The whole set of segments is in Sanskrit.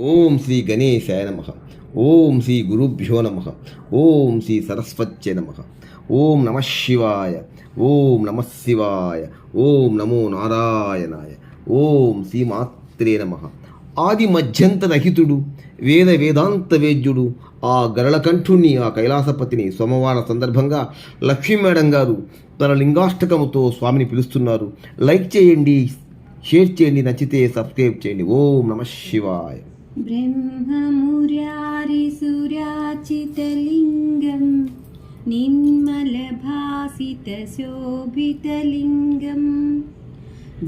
ఓం శ్రీ గణేశాయ నమః. ఓం శ్రీ గురుభ్యో నమః. ఓం శ్రీ సరస్వత్యై నమః. ఓం నమః శివాయ. ఓం నమః శివాయ. ఓం నమో నారాయణాయ. ఓం శ్రీ మాత్రే నమః. ఆది మధ్యంతరహితుడు వేద వేదాంత వేద్యుడు ఆ గరళకంఠుణ్ణి, ఆ కైలాసపతిని సోమవారం సందర్భంగా లక్ష్మీ మేడం గారు తన లింగాష్టకముతో స్వామిని పిలుస్తున్నారు. లైక్ చేయండి, షేర్ చేయండి, నచ్చితే సబ్స్క్రైబ్ చేయండి. ఓం నమః శివాయ. ब्रह्ममुरारिसुराचितलिङ्गं निर्मलभासितशोभितलिङ्गं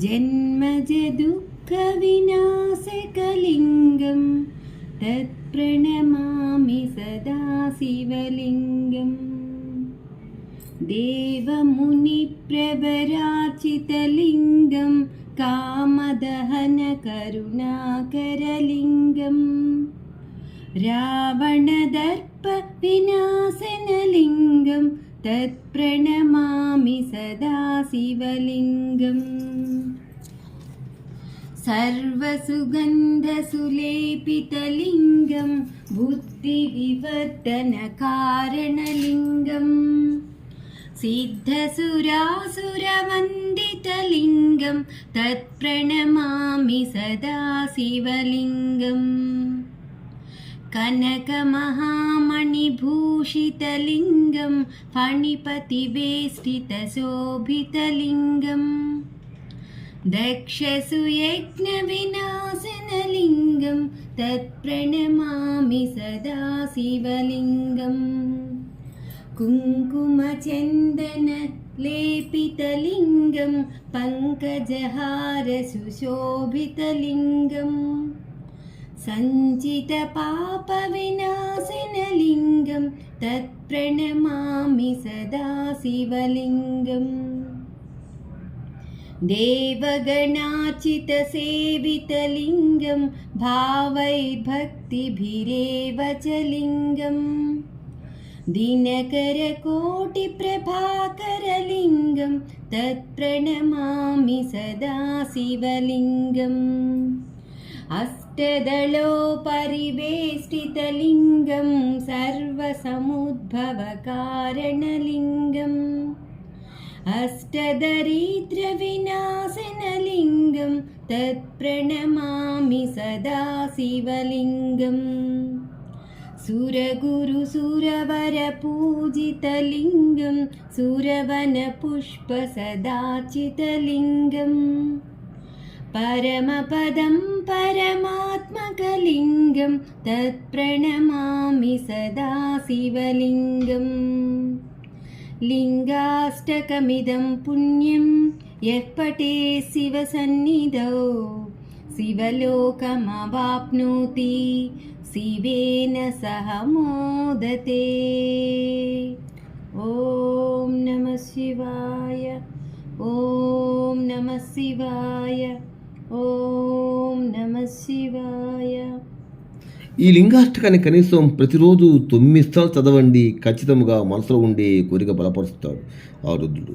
जन्मजदुःखविनाशकलिङ्गं तत्प्रणमामि सदा शिवलिङ्गं देवमुनिप्रवराचितलिङ्गं कामदहनकरुणाकरलिङ्गं रावणदर्पविनाशनलिङ्गं तत्प्रणमामि सदा शिवलिङ्गम् सर्वसुगन्धसुलेपितलिङ्गं बुद्धिविवर्धनकारणलिङ्गम् सिद्धसुरासुरवन्दितलिङ्गं तत्प्रणमामि सदा शिवलिङ्गम् कनकमहामणिभूषितलिङ्गं फणिपतिवेष्टितशोभितलिङ्गं दक्षसुयज्ञविनाशनलिङ्गं तत्प्रणमामि सदा शिवलिङ्गम् कुङ्कुमचन्दनलेपितलिङ्गं पङ्कजहारसुशोभितलिङ्गं सञ्चितपापविनाशनलिङ्गं तत्प्रणमामि सदा शिवलिङ्गम् देवगणार्चितसेवितलिङ्गं भावैर्भक्तिभिरेव च लिङ्गम् दिनकरकोटिप्रभाकरलिङ्गं तत्प्रणमामि सदा शिवलिङ्गम् अष्टदलोपरिवेष्टितलिङ्गं सर्वसमुद्भवकारणलिङ्गम् अष्टदरिद्रविनाशनलिङ्गं तत्प्रणमामि सदा शिवलिङ्गम् सुरगुरुसुरवरपूजितलिङ्गं सुरवनपुष्पसदाचितलिङ्गं परमपदं परमात्मकलिङ्गं तत्प्रणमामि सदा शिवलिङ्गम् लिङ्गाष्टकमिदं पुण्यं यः पठेत् शिवसन्निधौ शिवलोकमवाप्नोति शिवेन सह मोदते। ॐ नमः शिवाय. ॐ नमः शिवाय. ॐ नमः शिवाय. ఈ లింగాష్టకాన్ని కనీసం ప్రతిరోజు 9 సార్లు చదవండి. ఖచ్చితంగా మనసులో ఉండే కోరిక బలపరుస్తాడు ఆ రుద్రుడు.